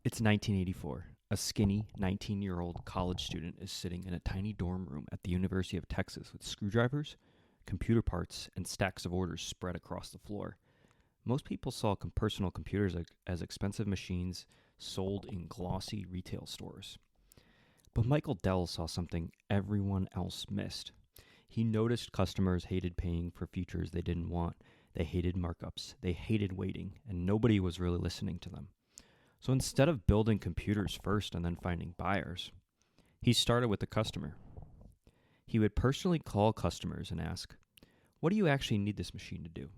It's 1984. A skinny 19-year-old college student is sitting in a tiny dorm room at the University of Texas with screwdrivers, computer parts, and stacks of orders spread across the floor. Most people saw personal computers as expensive machines sold in glossy retail stores. But Michael Dell saw something everyone else missed. He noticed customers hated paying for features they didn't want. They hated markups. They hated waiting, and nobody was really listening to them. So instead of building computers first and then finding buyers, he started with the customer. He would personally call customers and ask, "What do you actually need this machine to do?"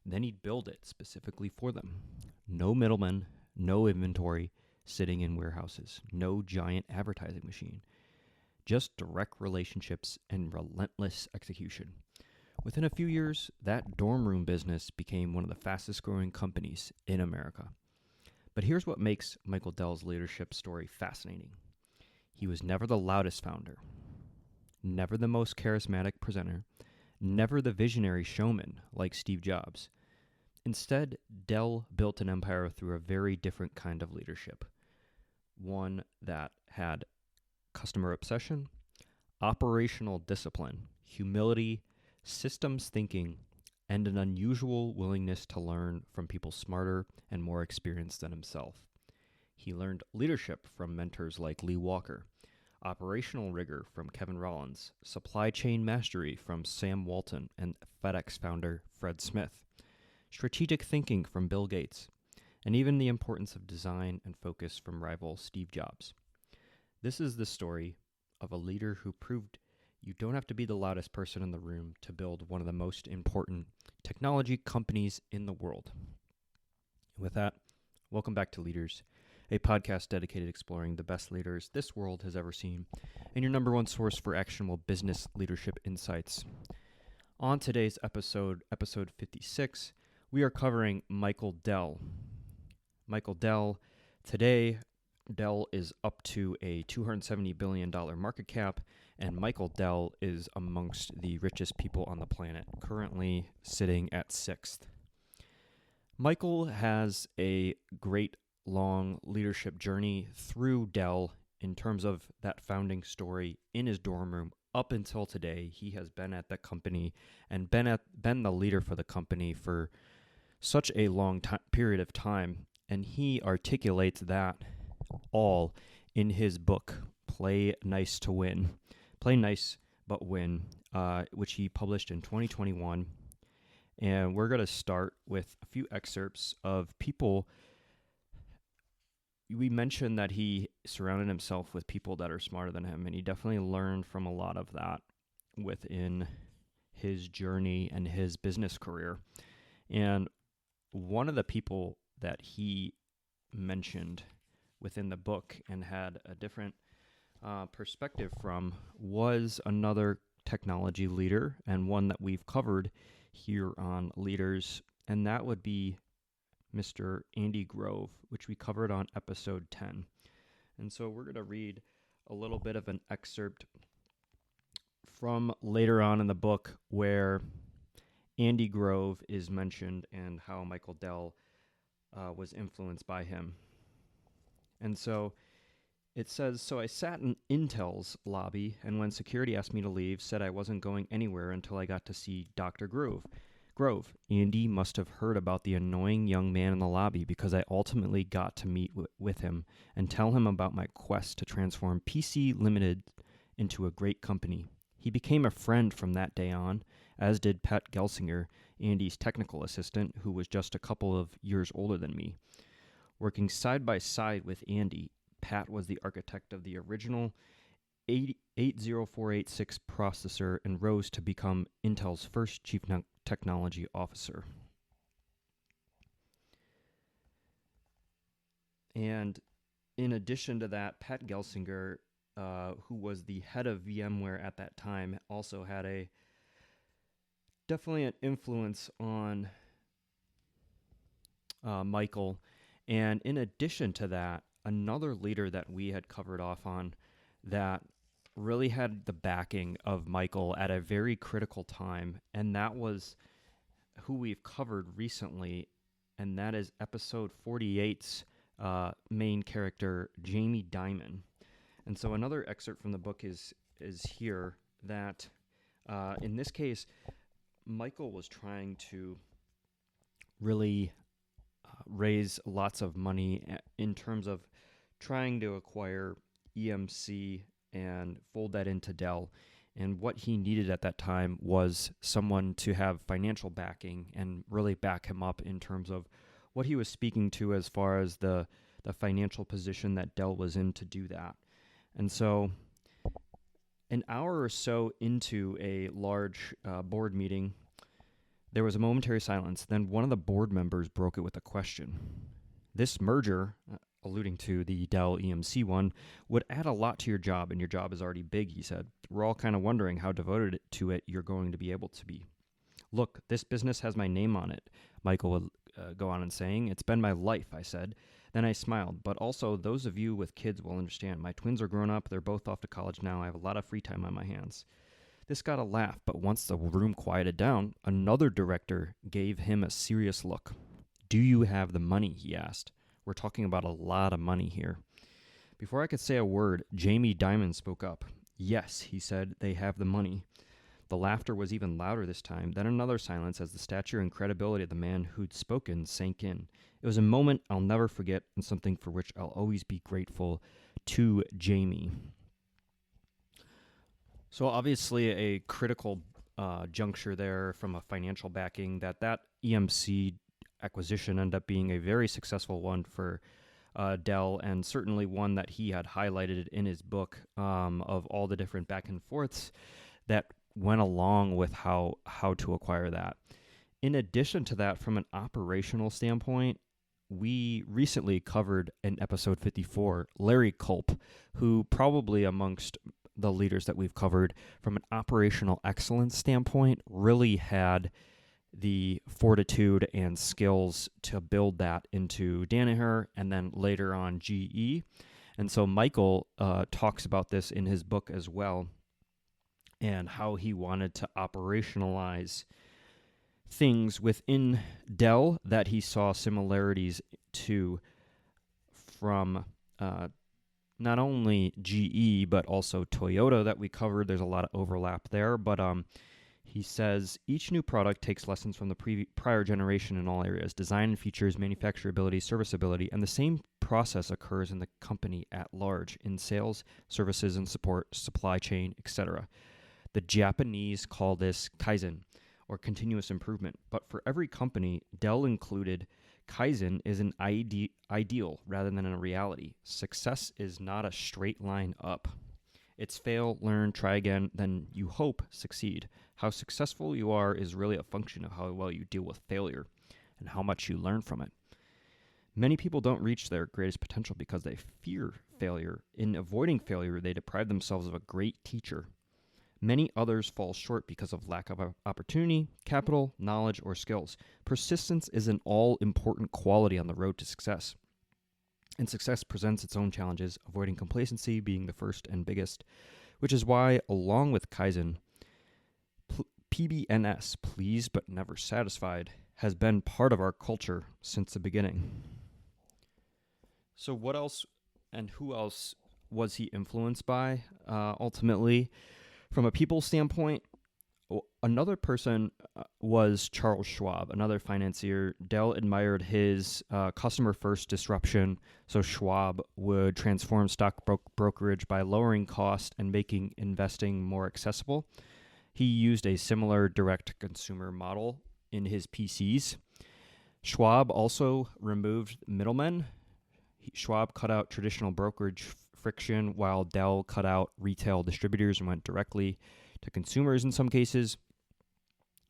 Then he'd build it specifically for them. No middlemen, no inventory sitting in warehouses, no giant advertising machine. Just direct relationships and relentless execution. Within a few years, that dorm room business became one of the fastest growing companies in America. But here's what makes Michael Dell's leadership story fascinating. He was never the loudest founder, never the most charismatic presenter, never the visionary showman like Steve Jobs. Instead, Dell built an empire through a very different kind of leadership. One that had customer obsession, operational discipline, humility, systems thinking, and an unusual willingness to learn from people smarter and more experienced than himself. He learned leadership from mentors like Lee Walker, operational rigor from Kevin Rollins, supply chain mastery from Sam Walton and FedEx founder Fred Smith, strategic thinking from Bill Gates, and even the importance of design and focus from rival Steve Jobs. This is the story of a leader who proved you don't have to be the loudest person in the room to build one of the most important technology companies in the world. With that, welcome back to Leaders, a podcast dedicated to exploring the best leaders this world has ever seen, and your number one source for actionable business leadership insights. On today's episode 56, we are covering Michael Dell. Michael Dell, today, Dell is up to a $270 billion market cap, and Michael Dell is amongst the richest people on the planet, currently sitting at sixth. Michael has a great long leadership journey through Dell in terms of that founding story in his dorm room up until today. He has been at the company and been the leader for the company for such a long period of time, and he articulates that all in his book, Play Nice to Win. Play Nice But Win, which he published in 2021. And we're going to start with a few excerpts of people. We mentioned that he surrounded himself with people that are smarter than him, and he definitely learned from a lot of that within his journey and his business career. And one of the people that he mentioned within the book and had a different perspective from was another technology leader, and one that we've covered here on Leaders, and that would be Mr. Andy Grove, which we covered on episode 10. And so we're going to read a little bit of an excerpt from later on in the book where Andy Grove is mentioned and how Michael Dell was influenced by him. And so it says, "So I sat in Intel's lobby, and when security asked me to leave, said I wasn't going anywhere until I got to see Dr. Grove. Andy must have heard about the annoying young man in the lobby because I ultimately got to meet with him and tell him about my quest to transform PC Limited into a great company. He became a friend from that day on, as did Pat Gelsinger, Andy's technical assistant, who was just a couple of years older than me. Working side by side with Andy, Pat was the architect of the original 80486 processor and rose to become Intel's first chief technology officer." And in addition to that, Pat Gelsinger, who was the head of VMware at that time, also had definitely an influence on Michael. And in addition to that, another leader that we had covered off on that really had the backing of Michael at a very critical time, and that was who we've covered recently, and that is episode 48's main character, Jamie Dimon. And so another excerpt from the book is here that in this case, Michael was trying to really raise lots of money in terms of trying to acquire EMC and fold that into Dell. And what he needed at that time was someone to have financial backing and really back him up in terms of what he was speaking to as far as the financial position that Dell was in to do that. And so an hour or so into a large board meeting, there was a momentary silence. Then one of the board members broke it with a question. This merger, alluding to the Dell EMC one, would add a lot to your job, and your job is already big, he said. We're all kind of wondering how devoted to it you're going to be able to be. Look, this business has my name on it, Michael would go on and saying. It's been my life, I said. Then I smiled. But also, those of you with kids will understand. My twins are grown up. They're both off to college now. I have a lot of free time on my hands. This got a laugh, but once the room quieted down, another director gave him a serious look. Do you have the money, he asked. We're talking about a lot of money here. Before I could say a word, Jamie Dimon spoke up. Yes, he said, they have the money. The laughter was even louder this time, then another silence as the stature and credibility of the man who'd spoken sank in. It was a moment I'll never forget and something for which I'll always be grateful to Jamie. So obviously a critical juncture there from a financial backing that EMC acquisition ended up being a very successful one for Dell, and certainly one that he had highlighted in his book of all the different back and forths that went along with how to acquire that. In addition to that, from an operational standpoint, we recently covered in episode 54, Larry Culp, who probably amongst the leaders that we've covered from an operational excellence standpoint really had the fortitude and skills to build that into Danaher and then later on GE. And so Michael talks about this in his book as well, and how he wanted to operationalize things within Dell that he saw similarities to from not only GE, but also Toyota that we covered. There's a lot of overlap there, but he says each new product takes lessons from the prior generation in all areas: design and features, manufacturability, serviceability, and the same process occurs in the company at large in sales, services and support, supply chain, etc. The Japanese call this Kaizen, or continuous improvement, but for every company, Dell included, Kaizen is an ideal rather than a reality. Success is not a straight line up. It's fail, learn, try again, then you hope succeed. How successful you are is really a function of how well you deal with failure and how much you learn from it. Many people don't reach their greatest potential because they fear failure. In avoiding failure, they deprive themselves of a great teacher. Many others fall short because of lack of opportunity, capital, knowledge, or skills. Persistence is an all-important quality on the road to success. And success presents its own challenges, avoiding complacency being the first and biggest, which is why, along with Kaizen, PBNS, pleased but never satisfied, has been part of our culture since the beginning. So what else and who else was he influenced by, ultimately? From a people standpoint, another person was Charles Schwab, another financier. Dell admired his customer-first disruption, so Schwab would transform stock brokerage by lowering cost and making investing more accessible. He used a similar direct-to-consumer model in his PCs. Schwab also removed middlemen. Schwab cut out traditional brokerage friction, while Dell cut out retail distributors and went directly to consumers in some cases.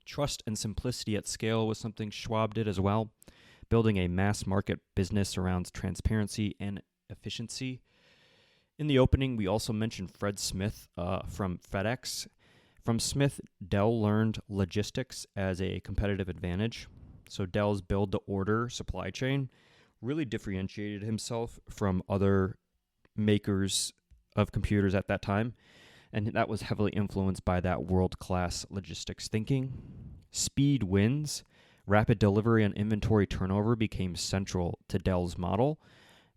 Trust and simplicity at scale was something Schwab did as well, building a mass market business around transparency and efficiency. In the opening, we also mentioned Fred Smith from FedEx. From Smith, Dell learned logistics as a competitive advantage. So Dell's build-to-order supply chain really differentiated himself from other makers of computers at that time, and that was heavily influenced by that world-class logistics thinking. Speed wins. Rapid delivery and inventory turnover became central to Dell's model,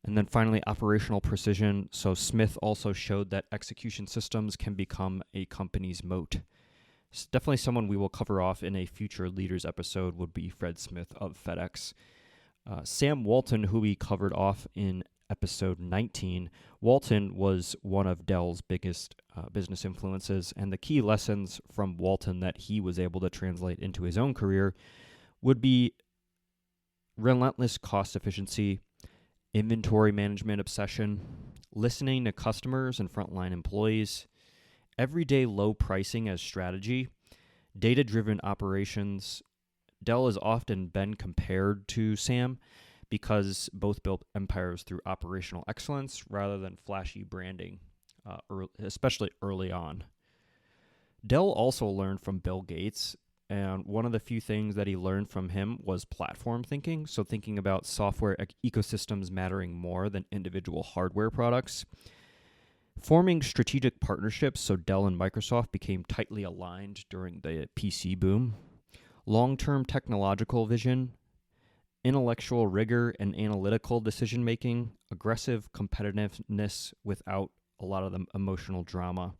And then finally, operational precision. So Smith also showed that execution systems can become a company's moat. It's definitely someone we will cover off in a future leaders episode would be Fred Smith of FedEx. Sam Walton, who we covered off in episode 19, Walton was one of Dell's biggest business influences, and the key lessons from Walton that he was able to translate into his own career would be relentless cost efficiency, inventory management obsession, listening to customers and frontline employees, everyday low pricing as strategy, data-driven operations. Dell has often been compared to Sam because both built empires through operational excellence rather than flashy branding, especially early on. Dell also learned from Bill Gates, and one of the few things that he learned from him was platform thinking, so thinking about software ecosystems mattering more than individual hardware products. Forming strategic partnerships, so Dell and Microsoft became tightly aligned during the PC boom. Long-term technological vision, intellectual rigor and analytical decision-making, aggressive competitiveness without a lot of the emotional drama.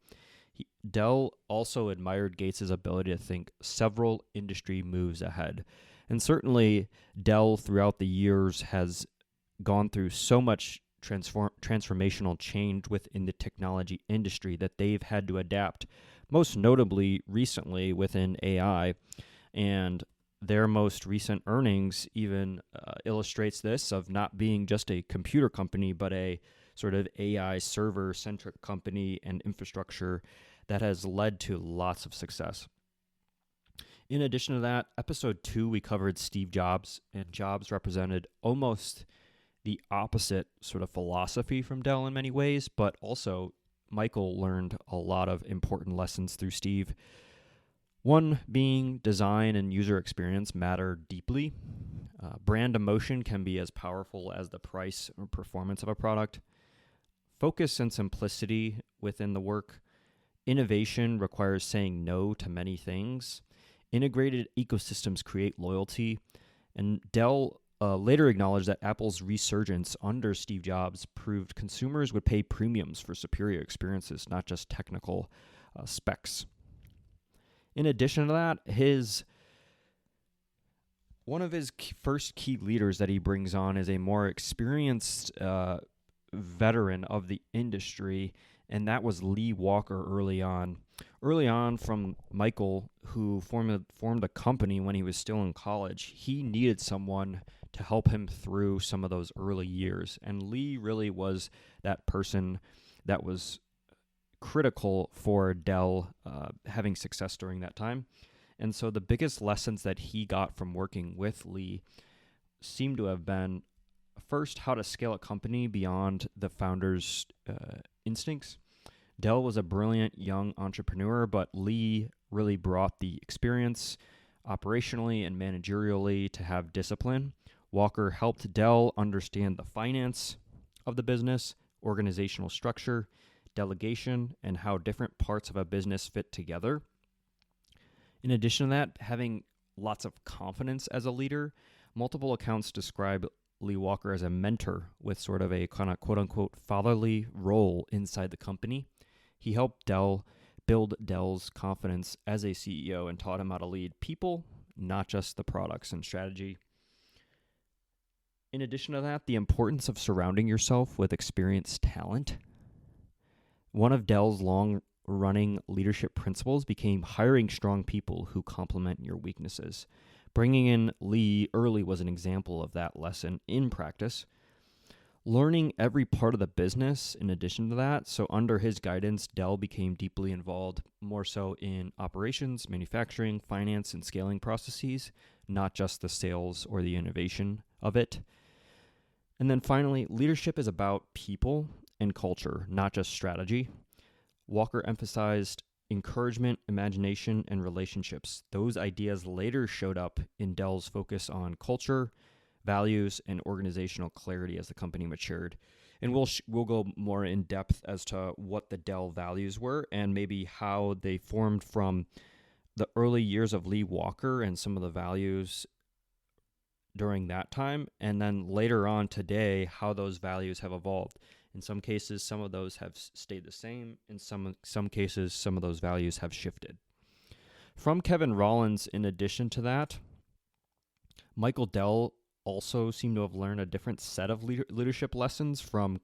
Dell also admired Gates' ability to think several industry moves ahead. And certainly, Dell throughout the years has gone through so much transformational change within the technology industry that they've had to adapt, most notably recently within AI. And their most recent earnings even illustrates this of not being just a computer company, but a sort of AI server-centric company and infrastructure that has led to lots of success. In addition to that, episode 2, we covered Steve Jobs, and Jobs represented almost the opposite sort of philosophy from Dell in many ways, but also Michael learned a lot of important lessons through Steve. One being design and user experience matter deeply. Brand emotion can be as powerful as the price or performance of a product. Focus and simplicity within the work. Innovation requires saying no to many things. Integrated ecosystems create loyalty. And Dell later acknowledged that Apple's resurgence under Steve Jobs proved consumers would pay premiums for superior experiences, not just technical specs. In addition to that, one of his first key leaders that he brings on is a more experienced veteran of the industry, and that was Lee Walker early on. Early on, from Michael, who formed a company when he was still in college, he needed someone to help him through some of those early years, and Lee really was that person that was critical for Dell having success during that time. And so the biggest lessons that he got from working with Lee seem to have been, first, how to scale a company beyond the founder's instincts. Dell was a brilliant young entrepreneur, but Lee really brought the experience operationally and managerially to have discipline. Walker helped Dell understand the finance of the business, organizational structure, delegation, and how different parts of a business fit together. In addition to that, having lots of confidence as a leader, multiple accounts describe Lee Walker as a mentor with sort of a kind of quote-unquote fatherly role inside the company. He helped Dell build Dell's confidence as a CEO and taught him how to lead people, not just the products and strategy. In addition to that, the importance of surrounding yourself with experienced talent. One of Dell's long-running leadership principles became hiring strong people who complement your weaknesses. Bringing in Lee early was an example of that lesson in practice. Learning every part of the business in addition to that, so under his guidance, Dell became deeply involved more so in operations, manufacturing, finance, and scaling processes, not just the sales or the innovation of it. And then finally, leadership is about people and culture, not just strategy. Walker emphasized encouragement, imagination, and relationships. Those ideas later showed up in Dell's focus on culture, values, and organizational clarity as the company matured. And we'll go more in depth as to what the Dell values were and maybe how they formed from the early years of Lee Walker and some of the values during that time, and then later on today, how those values have evolved. In some cases, some of those have stayed the same. In some cases, some of those values have shifted. From Kevin Rollins, in addition to that, Michael Dell also seemed to have learned a different set of leadership lessons from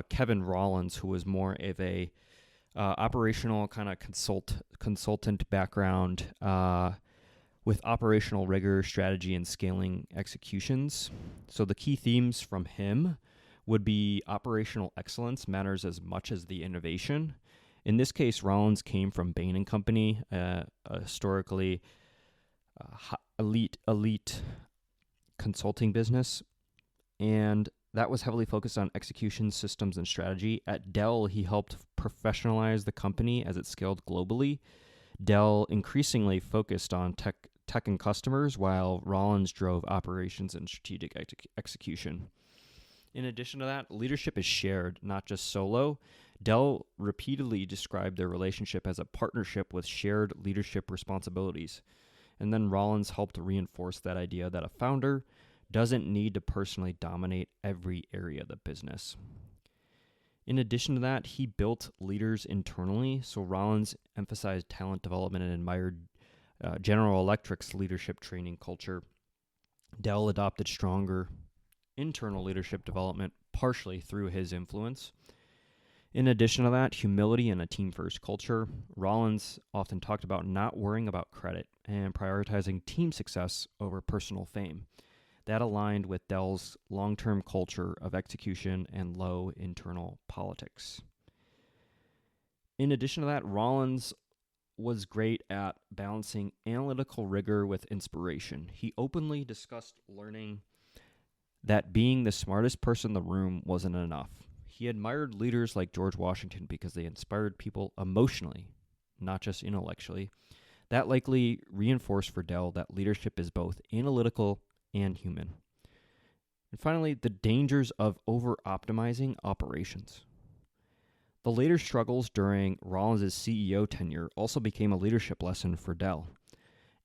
Kevin Rollins, who was more of a operational kind of consultant background with operational rigor, strategy, and scaling executions. So the key themes from him would be operational excellence matters as much as the innovation. In this case, Rollins came from Bain and Company, a historically elite consulting business, and that was heavily focused on execution, systems, and strategy. At Dell, he helped professionalize the company as it scaled globally. Dell increasingly focused on tech and customers, while Rollins drove operations and strategic execution. In addition to that, leadership is shared, not just solo. Dell repeatedly described their relationship as a partnership with shared leadership responsibilities. And then Rollins helped reinforce that idea that a founder doesn't need to personally dominate every area of the business. In addition to that, he built leaders internally. So Rollins emphasized talent development and admired General Electric's leadership training culture. Dell adopted stronger internal leadership development, partially through his influence. In addition to that, humility and a team-first culture. Rollins often talked about not worrying about credit and prioritizing team success over personal fame. That aligned with Dell's long-term culture of execution and low internal politics. In addition to that, Rollins was great at balancing analytical rigor with inspiration. He openly discussed learning that being the smartest person in the room wasn't enough. He admired leaders like George Washington because they inspired people emotionally, not just intellectually. That likely reinforced for Dell that leadership is both analytical and human. And finally, the dangers of over-optimizing operations. The later struggles during Rollins' CEO tenure also became a leadership lesson for Dell.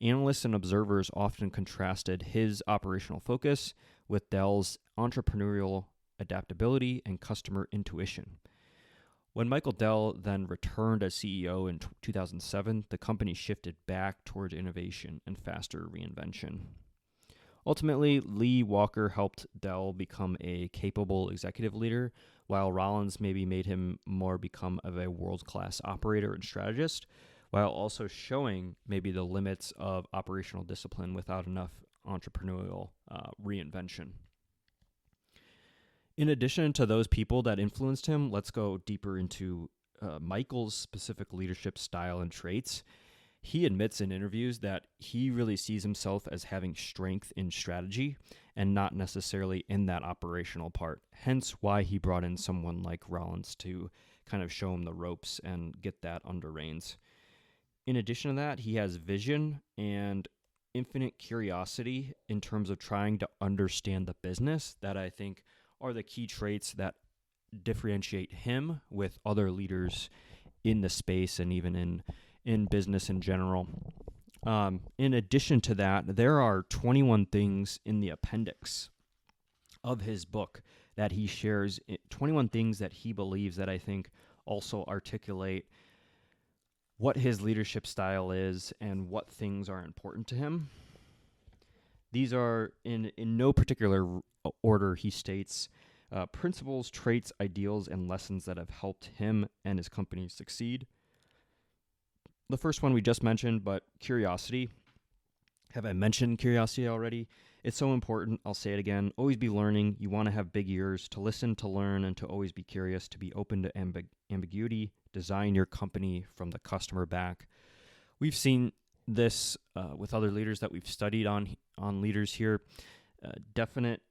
Analysts and observers often contrasted his operational focus with Dell's entrepreneurial adaptability and customer intuition. When Michael Dell then returned as CEO in 2007, the company shifted back towards innovation and faster reinvention. Ultimately, Lee Walker helped Dell become a capable executive leader, while Rollins maybe made him more become of a world-class operator and strategist, while also showing maybe the limits of operational discipline without enough entrepreneurial reinvention. In addition to those people that influenced him, let's go deeper into Michael's specific leadership style and traits. He admits in interviews that he really sees himself as having strength in strategy and not necessarily in that operational part. Hence why he brought in someone like Rollins to kind of show him the ropes and get that under reins. In addition to that, he has vision and infinite curiosity in terms of trying to understand the business that I think are the key traits that differentiate him with other leaders in the space and even in business in general. In addition to that, there are 21 things in the appendix of his book that he shares, 21 things that he believes that I think also articulate what his leadership style is and what things are important to him. These are, in no particular order, he states, principles, traits, ideals, and lessons that have helped him and his company succeed. The first one we just mentioned, but curiosity. Have I mentioned curiosity already? It's so important. I'll say it again. Always be learning. You want to have big ears to listen, to learn, and to always be curious, to be open to ambiguity. Design your company from the customer back. We've seen this with other leaders that we've studied on leaders here. Definite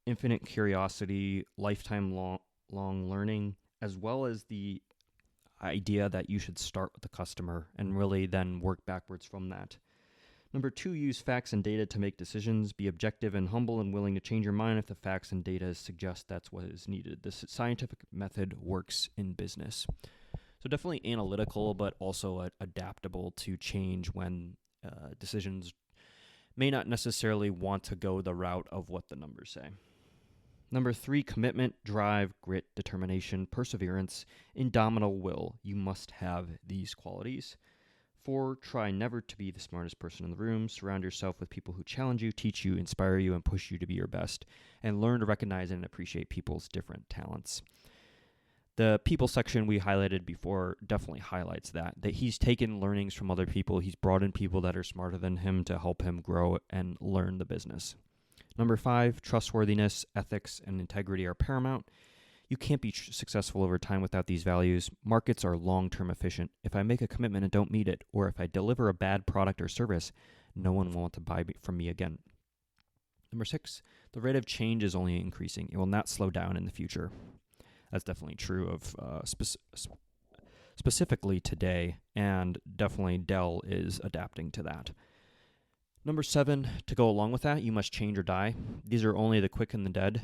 infinite curiosity, lifetime long learning, as well as the idea that you should start with the customer and really then work backwards from that. Number 2, use facts and data to make decisions. Be objective and humble and willing to change your mind if the facts and data suggest that's what is needed. This scientific method works in business. So definitely analytical, but also adaptable to change when decisions may not necessarily want to go the route of what the numbers say. Number 3, commitment, drive, grit, determination, perseverance, indomitable will. You must have these qualities. 4, try never to be the smartest person in the room. Surround yourself with people who challenge you, teach you, inspire you, and push you to be your best. And learn to recognize and appreciate people's different talents. The people section we highlighted before definitely highlights that he's taken learnings from other people. He's brought in people that are smarter than him to help him grow and learn the business. Number 5, trustworthiness, ethics, and integrity are paramount. You can't be successful over time without these values. Markets are long-term efficient. If I make a commitment and don't meet it, or if I deliver a bad product or service, no one will want to buy from me again. Number 6, the rate of change is only increasing. It will not slow down in the future. That's definitely true of specifically today, and definitely Dell is adapting to that. Number 7, to go along with that, you must change or die. These are only the quick and the dead.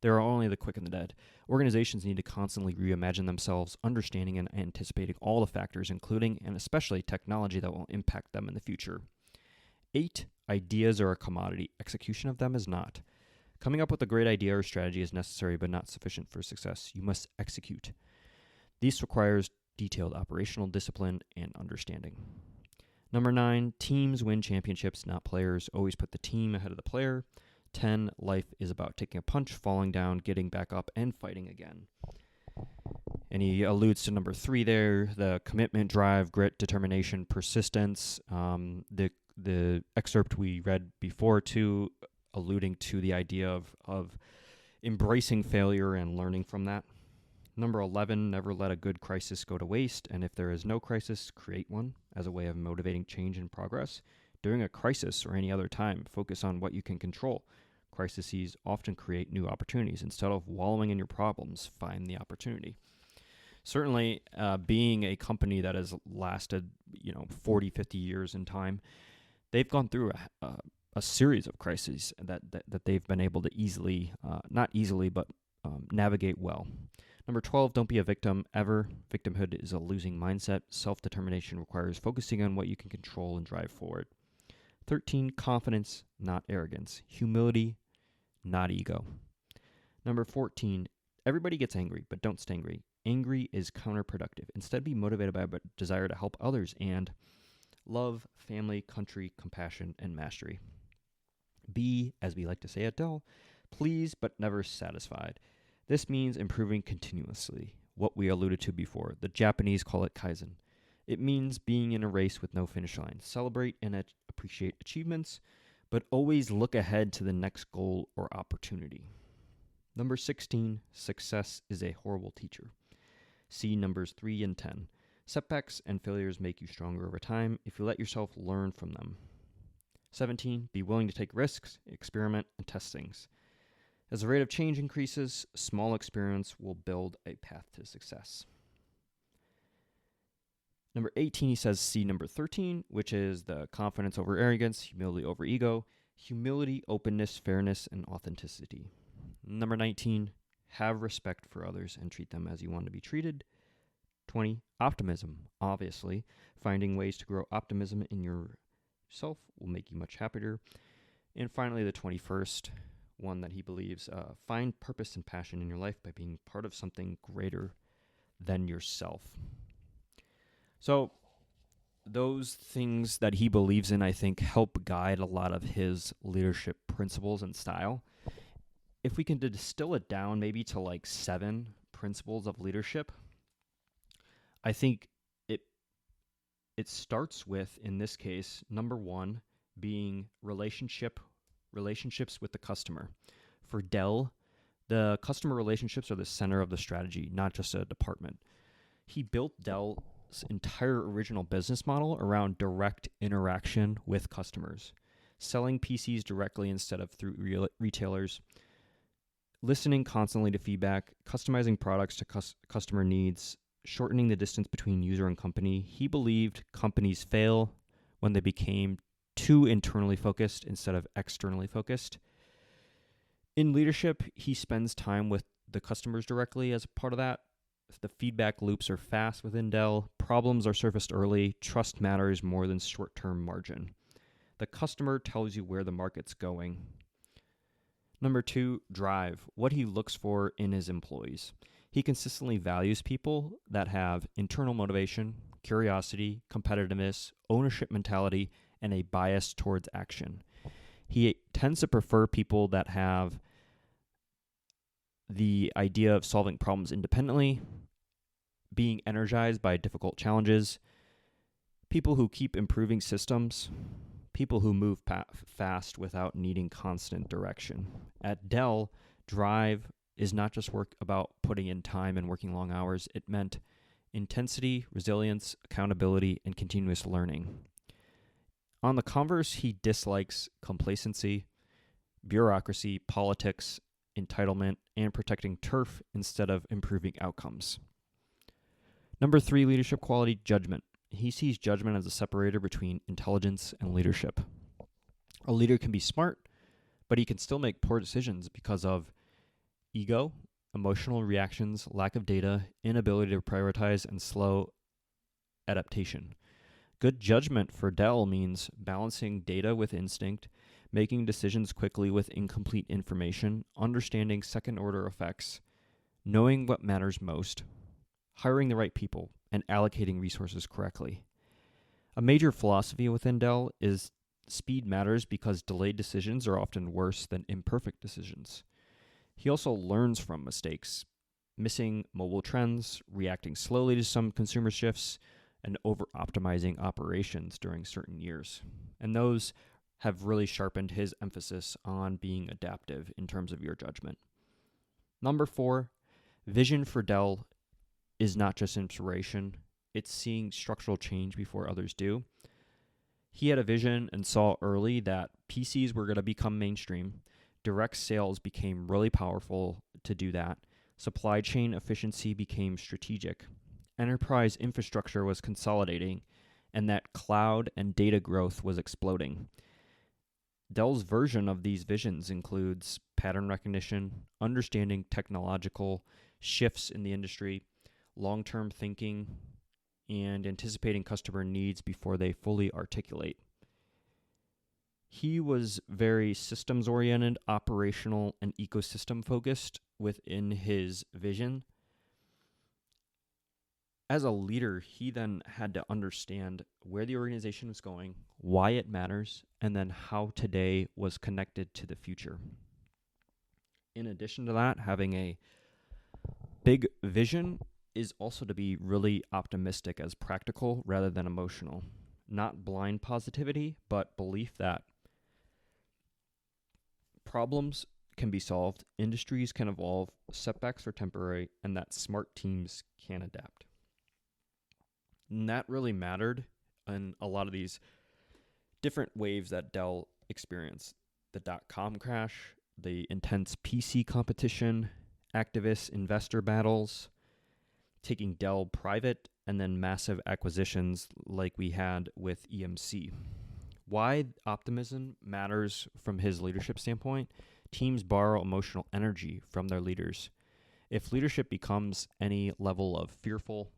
There are only the quick and the dead. Organizations need to constantly reimagine themselves, understanding and anticipating all the factors, including and especially technology that will impact them in the future. 8, ideas are a commodity. Execution of them is not. Coming up with a great idea or strategy is necessary but not sufficient for success. You must execute. This requires detailed operational discipline and understanding. Number 9, teams win championships, not players. Always put the team ahead of the player. 10, life is about taking a punch, falling down, getting back up, and fighting again. And he alludes to number 3 there, the commitment, drive, grit, determination, persistence. The excerpt we read before, too, alluding to the idea of embracing failure and learning from that. Number 11, never let a good crisis go to waste, and if there is no crisis, create one as a way of motivating change and progress. During a crisis or any other time, focus on what you can control. Crises often create new opportunities. Instead of wallowing in your problems, find the opportunity. Certainly, being a company that has lasted 40, 50 years in time, they've gone through a series of crises that they've been able to easily, not easily, but navigate well. Number 12, don't be a victim ever. Victimhood is a losing mindset. Self-determination requires focusing on what you can control and drive forward. 13, confidence, not arrogance. Humility, not ego. Number 14, everybody gets angry, but don't stay angry. Angry is counterproductive. Instead, be motivated by a desire to help others and love, family, country, compassion, and mastery. Be, as we like to say at Dell, pleased but never satisfied. This means improving continuously, what we alluded to before. The Japanese call it kaizen. It means being in a race with no finish line. Celebrate and appreciate achievements, but always look ahead to the next goal or opportunity. Number 16, success is a horrible teacher. See numbers 3 and 10. Setbacks and failures make you stronger over time if you let yourself learn from them. 17, be willing to take risks, experiment, and test things. As the rate of change increases, small experience will build a path to success. Number 18, he says, see number 13, which is the confidence over arrogance, humility over ego, humility, openness, fairness, and authenticity. Number 19, have respect for others and treat them as you want to be treated. 20, optimism. Obviously, finding ways to grow optimism in yourself will make you much happier. And finally, the 21st, one that he believes, find purpose and passion in your life by being part of something greater than yourself. So those things that he believes in, I think, help guide a lot of his leadership principles and style. If we can distill it down maybe to like 7 principles of leadership, I think it starts with, in this case, number 1, being relationships with the customer. For Dell, the customer relationships are the center of the strategy, not just a department. He built Dell's entire original business model around direct interaction with customers, selling PCs directly instead of through retailers, listening constantly to feedback, customizing products to customer needs, shortening the distance between user and company. He believed companies fail when they became too internally focused instead of externally focused. In leadership, he spends time with the customers directly as a part of that. The feedback loops are fast within Dell. Problems are surfaced early. Trust matters more than short-term margin. The customer tells you where the market's going. Number 2, drive, what he looks for in his employees. He consistently values people that have internal motivation, curiosity, competitiveness, ownership mentality, and a bias towards action. He tends to prefer people that have the idea of solving problems independently, being energized by difficult challenges, people who keep improving systems, people who move fast without needing constant direction. At Dell, drive is not just work about putting in time and working long hours. It meant intensity, resilience, accountability, and continuous learning. On the converse, he dislikes complacency, bureaucracy, politics, entitlement, and protecting turf instead of improving outcomes. Number 3, leadership quality, judgment. He sees judgment as a separator between intelligence and leadership. A leader can be smart, but he can still make poor decisions because of ego, emotional reactions, lack of data, inability to prioritize, and slow adaptation. Good judgment for Dell means balancing data with instinct, making decisions quickly with incomplete information, understanding second-order effects, knowing what matters most, hiring the right people, and allocating resources correctly. A major philosophy within Dell is speed matters because delayed decisions are often worse than imperfect decisions. He also learns from mistakes, missing mobile trends, reacting slowly to some consumer shifts, and over-optimizing operations during certain years. And those have really sharpened his emphasis on being adaptive in terms of your judgment. Number 4, vision for Dell is not just inspiration, it's seeing structural change before others do. He had a vision and saw early that PCs were going to become mainstream. Direct sales became really powerful to do that. Supply chain efficiency became strategic. Enterprise infrastructure was consolidating, and that cloud and data growth was exploding. Dell's version of these visions includes pattern recognition, understanding technological shifts in the industry, long-term thinking, and anticipating customer needs before they fully articulate. He was very systems-oriented, operational, and ecosystem-focused within his vision. As a leader, he then had to understand where the organization was going, why it matters, and then how today was connected to the future. In addition to that, having a big vision is also to be really optimistic as practical rather than emotional. Not blind positivity, but belief that problems can be solved, industries can evolve, setbacks are temporary, and that smart teams can adapt. And that really mattered in a lot of these different waves that Dell experienced. The dot-com crash, the intense PC competition, activist investor battles, taking Dell private, and then massive acquisitions like we had with EMC. Why optimism matters from his leadership standpoint: teams borrow emotional energy from their leaders. If leadership becomes any level of fearful,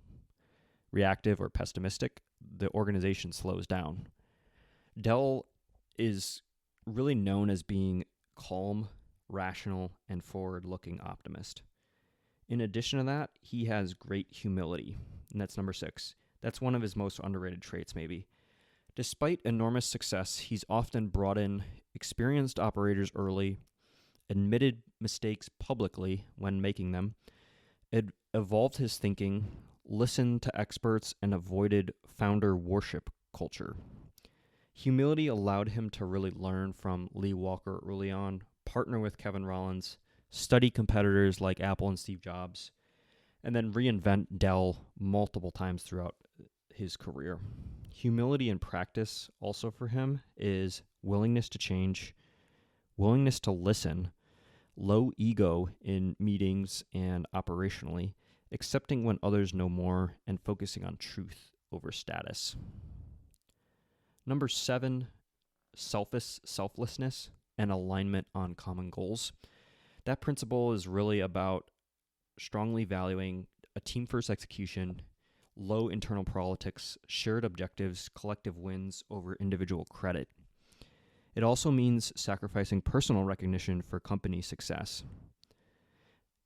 reactive, or pessimistic, the organization slows down. Dell is really known as being calm, rational, and forward-looking optimist. In addition to that, he has great humility, and that's number 6. That's one of his most underrated traits, maybe. Despite enormous success, he's often brought in experienced operators early, admitted mistakes publicly when making them, evolved his thinking, listened to experts, and avoided founder worship culture. Humility allowed him to really learn from Lee Walker early on, partner with Kevin Rollins, study competitors like Apple and Steve Jobs, and then reinvent Dell multiple times throughout his career. Humility in practice also for him is willingness to change, willingness to listen, low ego in meetings and operationally, accepting when others know more, and focusing on truth over status. Number 7, selflessness and alignment on common goals. That principle is really about strongly valuing a team-first execution, low internal politics, shared objectives, collective wins over individual credit. It also means sacrificing personal recognition for company success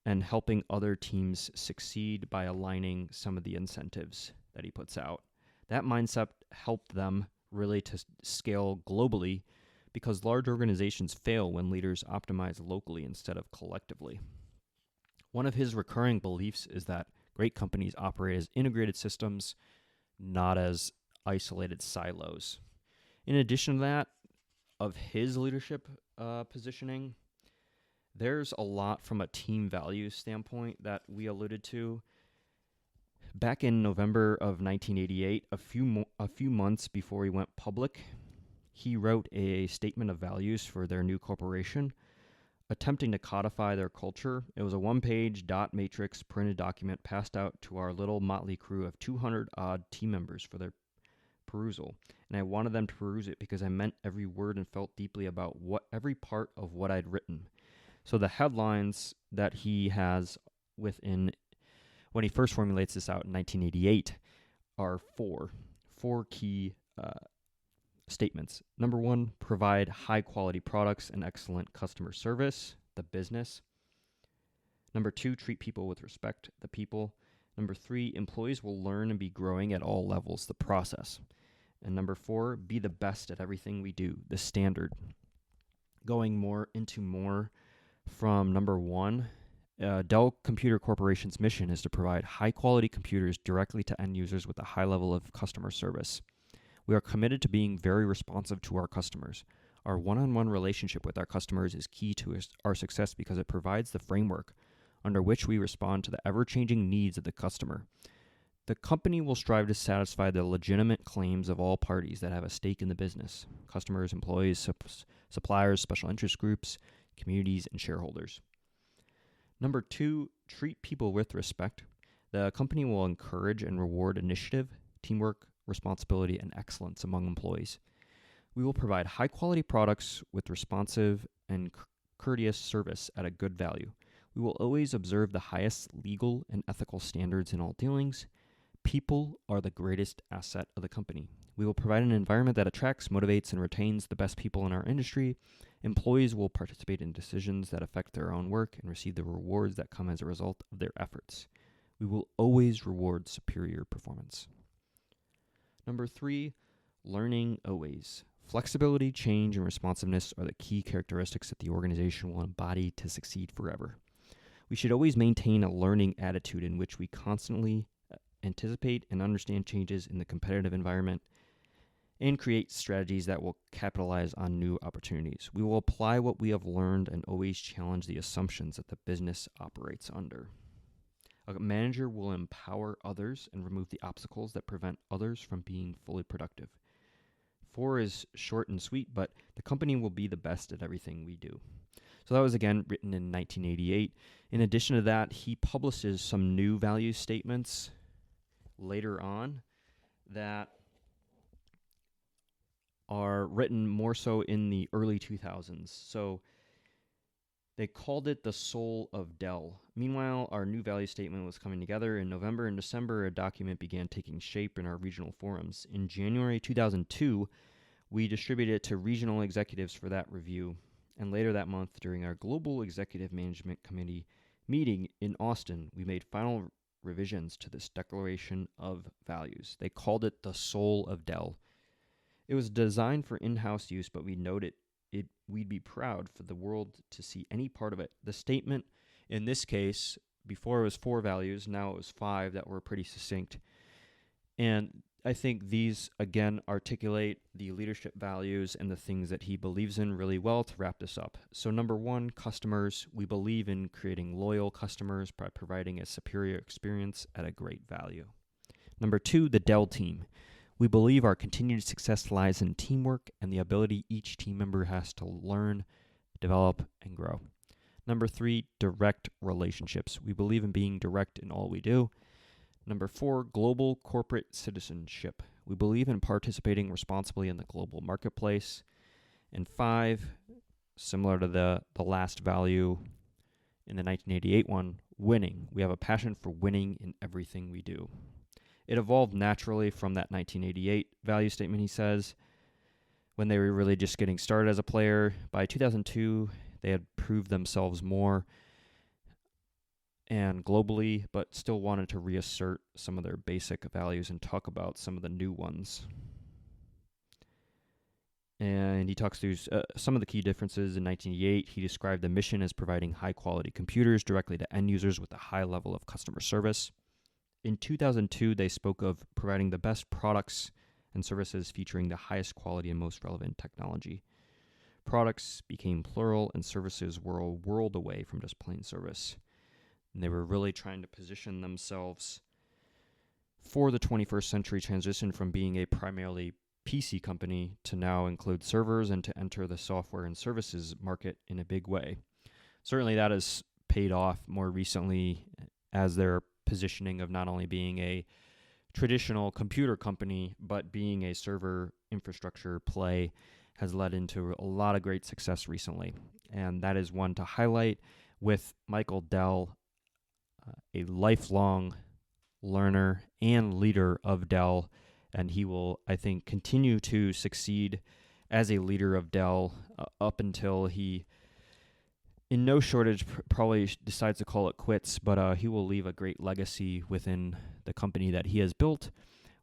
and helping other teams succeed by aligning some of the incentives that he puts out. That mindset helped them really to scale globally because large organizations fail when leaders optimize locally instead of collectively. One of his recurring beliefs is that great companies operate as integrated systems, not as isolated silos. In addition to that, of his leadership positioning, there's a lot from a team values standpoint that we alluded to. Back in November of 1988, a few months before he went public, he wrote a statement of values for their new corporation, attempting to codify their culture. It was a one-page dot matrix printed document passed out to our little motley crew of 200-odd team members for their perusal. And I wanted them to peruse it because I meant every word and felt deeply about every part of what I'd written. So the headlines that he has within, when he first formulates this out in 1988, are four key statements. Number one, provide high quality products and excellent customer service, the business. Number two, treat people with respect, the people. Number three, employees will learn and be growing at all levels, the process. And number four, be the best at everything we do, the standard. Going more from number one, Dell Computer Corporation's mission is to provide high-quality computers directly to end users with a high level of customer service. We are committed to being very responsive to our customers. Our one-on-one relationship with our customers is key to our success because it provides the framework under which we respond to the ever-changing needs of the customer. The company will strive to satisfy the legitimate claims of all parties that have a stake in the business: customers, employees, suppliers, special interest groups, communities, and shareholders. Number two, treat people with respect. The company will encourage and reward initiative, teamwork, responsibility, and excellence among employees. We will provide high-quality products with responsive and courteous service at a good value. We will always observe the highest legal and ethical standards in all dealings. People are the greatest asset of the company. We will provide an environment that attracts, motivates, and retains the best people in our industry. Employees will participate in decisions that affect their own work and receive the rewards that come as a result of their efforts. We will always reward superior performance. Number three, learning always. Flexibility, change, and responsiveness are the key characteristics that the organization will embody to succeed forever. We should always maintain a learning attitude in which we constantly anticipate and understand changes in the competitive environment and create strategies that will capitalize on new opportunities. We will apply what we have learned and always challenge the assumptions that the business operates under. A manager will empower others and remove the obstacles that prevent others from being fully productive. 4 is short and sweet, but the company will be the best at everything we do. So that was again written in 1988. In addition to that, he publishes some new value statements later on that are written more so in the early 2000s. So they called it the soul of Dell. Meanwhile, our new value statement was coming together. In November and December, a document began taking shape in our regional forums. In January 2002, we distributed it to regional executives for that review. And later that month, during our Global Executive Management Committee meeting in Austin, we made final revisions to this declaration of values. They called it the soul of Dell. It was designed for in-house use, but we noted we'd be proud for the world to see any part of it. The statement, in this case, before it was 4 values, now it was 5 that were pretty succinct. And I think these, again, articulate the leadership values and the things that he believes in really well to wrap this up. So number 1, customers. We believe in creating loyal customers by providing a superior experience at a great value. Number 2, the Dell team. We believe our continued success lies in teamwork and the ability each team member has to learn, develop, and grow. Number 3, direct relationships. We believe in being direct in all we do. Number 4, global corporate citizenship. We believe in participating responsibly in the global marketplace. And 5, similar to the last value in the 1988 one, winning. We have a passion for winning in everything we do. It evolved naturally from that 1988 value statement, he says. when they were really just getting started as a player. By 2002, they had proved themselves more and globally, but still wanted to reassert some of their basic values and talk about some of the new ones. And he talks through some of the key differences. In 1988, he described the mission as providing high-quality computers directly to end users with a high level of customer service. In 2002, they spoke of providing the best products and services featuring the highest quality and most relevant technology. Products became plural, and services were a world away from just plain service. And they were really trying to position themselves for the 21st century transition from being a primarily PC company to now include servers and to enter the software and services market in a big way. Certainly that has paid off more recently as their positioning of not only being a traditional computer company, but being a server infrastructure play has led into a lot of great success recently. And that is one to highlight with Michael Dell, a lifelong learner and leader of Dell. And he will, I think, continue to succeed as a leader of Dell up until he, in no shortage, probably decides to call it quits. But he will leave a great legacy within the company that he has built,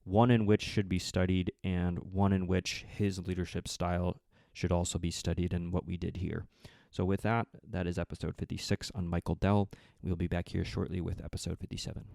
one in which should be studied and one in which his leadership style should also be studied, and what we did here. So with that, that is episode 56 on Michael Dell. We'll be back here shortly with episode 57.